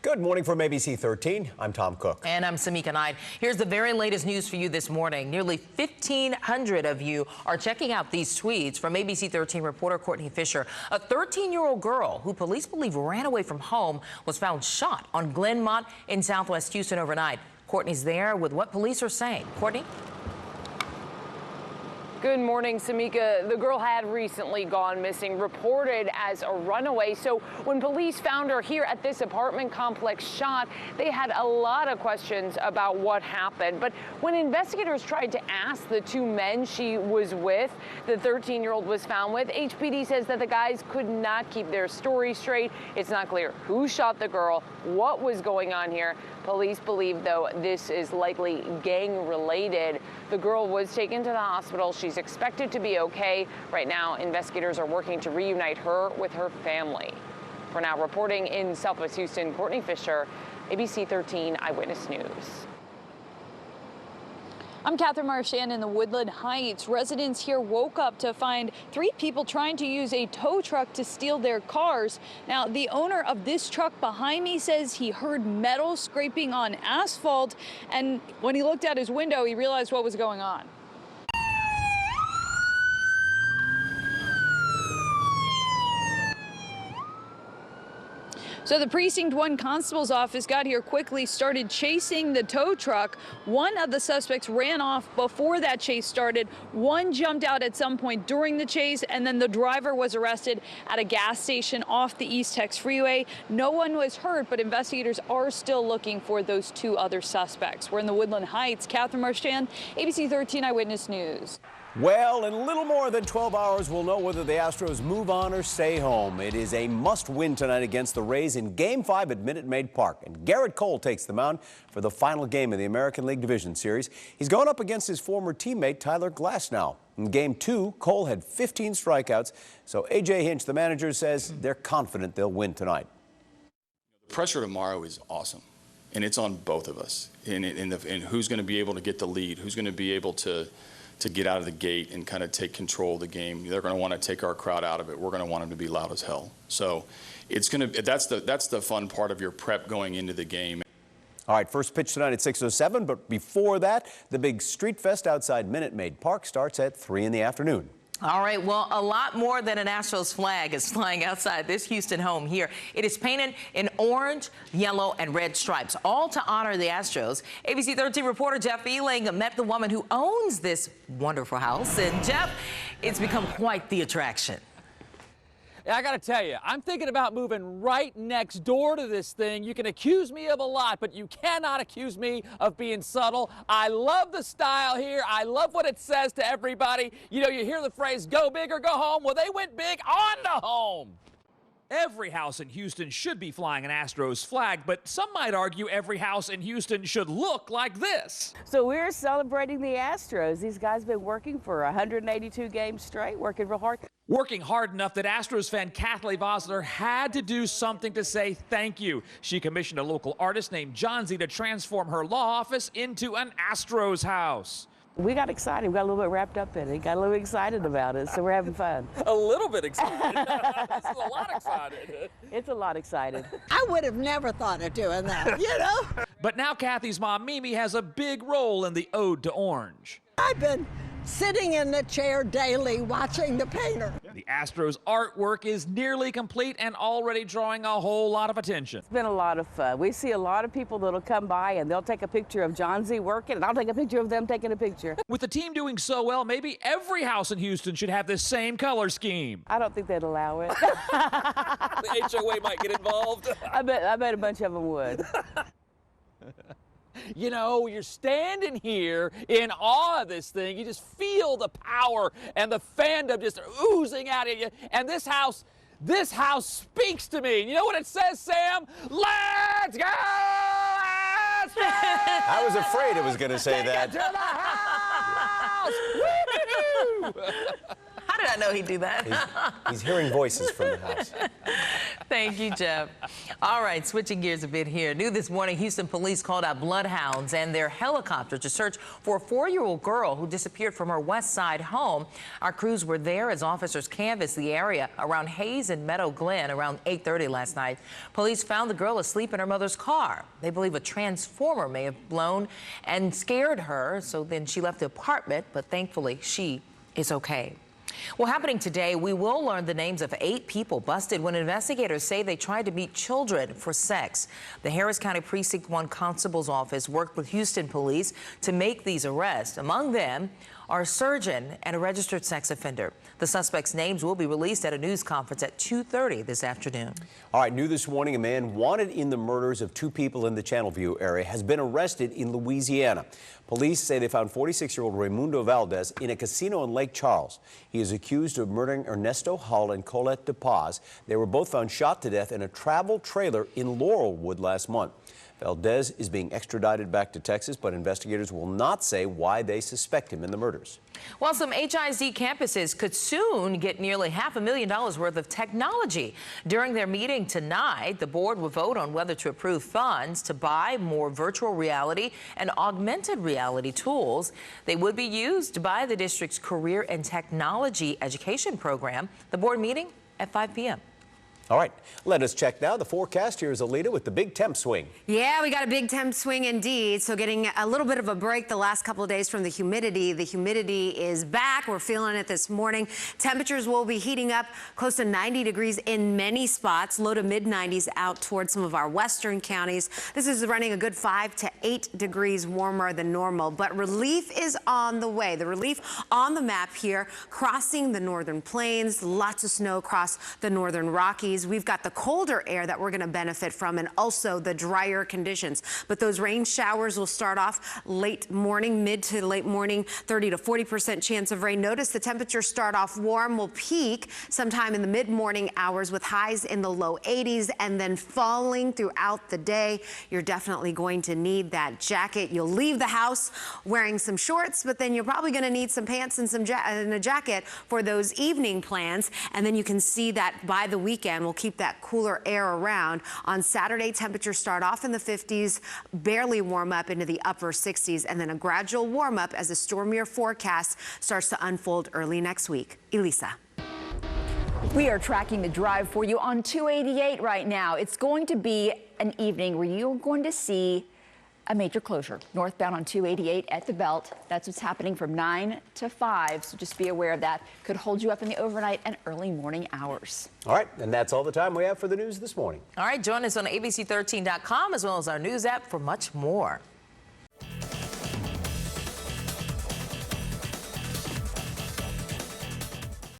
Good morning from ABC 13. I'm Tom Cook. And I'm Samika Knight. Here's the very latest news for you this morning. Nearly 1,500 of you are checking out these tweets from ABC 13 reporter Courtney Fisher. A 13-year-old girl who police believe ran away from home was found shot on Glenmont in Southwest Houston overnight. Courtney's there with what police are saying. Courtney? Good morning, Samika. The girl had recently gone missing, reported as a runaway. So when police found her here at this apartment complex shot, they had a lot of questions about what happened. But when investigators tried to ask the two men she was with, the 13-year-old was found with, HPD says that the guys could not keep their story straight. It's not clear who shot the girl, what was going on here. Police believe, though, this is likely gang-related. The girl was taken to the hospital. She's expected to be okay. Right now, investigators are working to reunite her with her family. For now, reporting in Southwest Houston, Courtney Fisher, ABC 13 Eyewitness News. I'm Catherine Marchand in the Woodland Heights. Residents here woke up to find 3 people trying to use a tow truck to steal their cars. Now, the owner of this truck behind me says he heard metal scraping on asphalt, and when he looked out his window, he realized what was going on. So the Precinct 1 Constable's office got here quickly, started chasing the tow truck. One of the suspects ran off before that chase started. One jumped out at some point during the chase, and then the driver was arrested at a gas station off the East Tex Freeway. No one was hurt, but investigators are still looking for those 2 other suspects. We're in the Woodland Heights. Catherine Marchand, ABC 13 Eyewitness News. Well, in a little more than 12 hours, we'll know whether the Astros move on or stay home. It is a must-win tonight against the Rays in Game 5 at Minute Maid Park. And Garrett Cole takes the mound for the final game of the American League Division Series. He's going up against his former teammate, Tyler Glasnow. In Game 2, Cole had 15 strikeouts. So A.J. Hinch, the manager, says they're confident they'll win tonight. The pressure tomorrow is awesome, and it's on both of us. And who's going to be able to get the lead, who's going to be able to get out of the gate and kind of take control of the game. They're going to want to take our crowd out of it. We're going to want them to be loud as hell. So it's going to, that's the fun part of your prep going into the game. All right, first pitch tonight at 6:07, but before that, the big street fest outside Minute Maid Park starts at 3 in the afternoon. All right, well, a lot more than an Astros flag is flying outside this Houston home here. It is painted in orange, yellow, and red stripes, all to honor the Astros. ABC 13 reporter Jeff Ealing met the woman who owns this wonderful house. And, Jeff, it's become quite the attraction. I got to tell you, I'm thinking about moving right next door to this thing. You can accuse me of a lot, but you cannot accuse me of being subtle. I love the style here. I love what it says to everybody. You know, you hear the phrase, go big or go home. Well, they went big on the home. Every house in Houston should be flying an Astros flag, but some might argue every house in Houston should look like this. So we're celebrating the Astros. These guys have been working for 182 games straight, working real hard. Working hard enough that Astros fan Kathleen Vosler had to do something to say thank you. She commissioned a local artist named John Z to transform her law office into an Astros house. We got excited. We got a little bit wrapped up in it. Got a little excited about it, so we're having fun. A little bit excited. This is a lot excited. It's a lot excited. I would have never thought of doing that, you know? But now Kathy's mom, Mimi, has a big role in the Ode to Orange. I've been sitting in the chair daily watching the painter. The Astros artwork is nearly complete and already drawing a whole lot of attention. It's been a lot of fun. We see a lot of people that'll come by and they'll take a picture of John Z working, and I'll take a picture of them taking a picture. With the team doing so well, maybe every house in Houston should have this same color scheme. I don't think they'd allow it. The HOA might get involved. I bet a bunch of them would. You know, you're standing here in awe of this thing. You just feel the power and the fandom just oozing out of you. And this house speaks to me. You know what it says, Sam? Let's go, Astros! I was afraid it was going to say that. To the house! Woo-hoo! How did I know he'd do that? He's hearing voices from the house. Thank you, Jeff. All right, switching gears a bit here. New this morning, Houston police called out bloodhounds and their helicopter to search for a 4-year-old girl who disappeared from her West Side home. Our crews were there as officers canvassed the area around Hayes and Meadow Glen around 8:30 last night. Police found the girl asleep in her mother's car. They believe a transformer may have blown and scared her, so then she left the apartment, but thankfully she is okay. Well, happening today, we will learn the names of 8 people busted when investigators say they tried to meet children for sex. The Harris County Precinct 1 Constable's Office worked with Houston police to make these arrests. Among them are a surgeon and a registered sex offender. The suspects' names will be released at a news conference at 2:30 this afternoon. All right, new this morning, a man wanted in the murders of 2 people in the Channelview area has been arrested in Louisiana. Police say they found 46-year-old Raimundo Valdez in a casino in Lake Charles. He is accused of murdering Ernesto Hull and Colette DePaz. They were both found shot to death in a travel trailer in Laurelwood last month. Valdez is being extradited back to Texas, but investigators will not say why they suspect him in the murders. Well, some HISD campuses could soon get nearly $500,000 worth of technology. During their meeting tonight, the board will vote on whether to approve funds to buy more virtual reality and augmented reality tools. They would be used by the district's career and technology education program. The board meeting at 5 p.m. All right, let us check now the forecast. Here's Alita with the big temp swing. Yeah, we got a big temp swing indeed. So getting a little bit of a break the last couple of days from the humidity. The humidity is back. We're feeling it this morning. Temperatures will be heating up close to 90 degrees in many spots, low to mid 90s out towards some of our western counties. This is running a good 5 to 8 degrees warmer than normal, but relief is on the way. The relief on the map here, crossing the northern plains, lots of snow across the northern Rockies. We've got the colder air that we're going to benefit from and also the drier conditions. But those rain showers will start off late morning, mid to late morning, 30 to 40% chance of rain. Notice the temperatures start off warm, will peak sometime in the mid-morning hours with highs in the low 80s and then falling throughout the day. You're definitely going to need that jacket. You'll leave the house wearing some shorts, but then you're probably going to need some pants and a jacket for those evening plans. And then you can see that by the weekend, we'll keep that cooler air around. On Saturday, temperatures start off in the 50s, barely warm up into the upper 60s, and then a gradual warm up as the stormier forecast starts to unfold early next week. Elisa. We are tracking the drive for you on 288 right now. It's going to be an evening where you're going to see a major closure northbound on 288 at the Belt. That's what's happening from 9 to 5, so just be aware of that. Could hold you up in the overnight and early morning hours. All right, and that's all the time we have for the news this morning. All right, join us on ABC13.com as well as our news app for much more.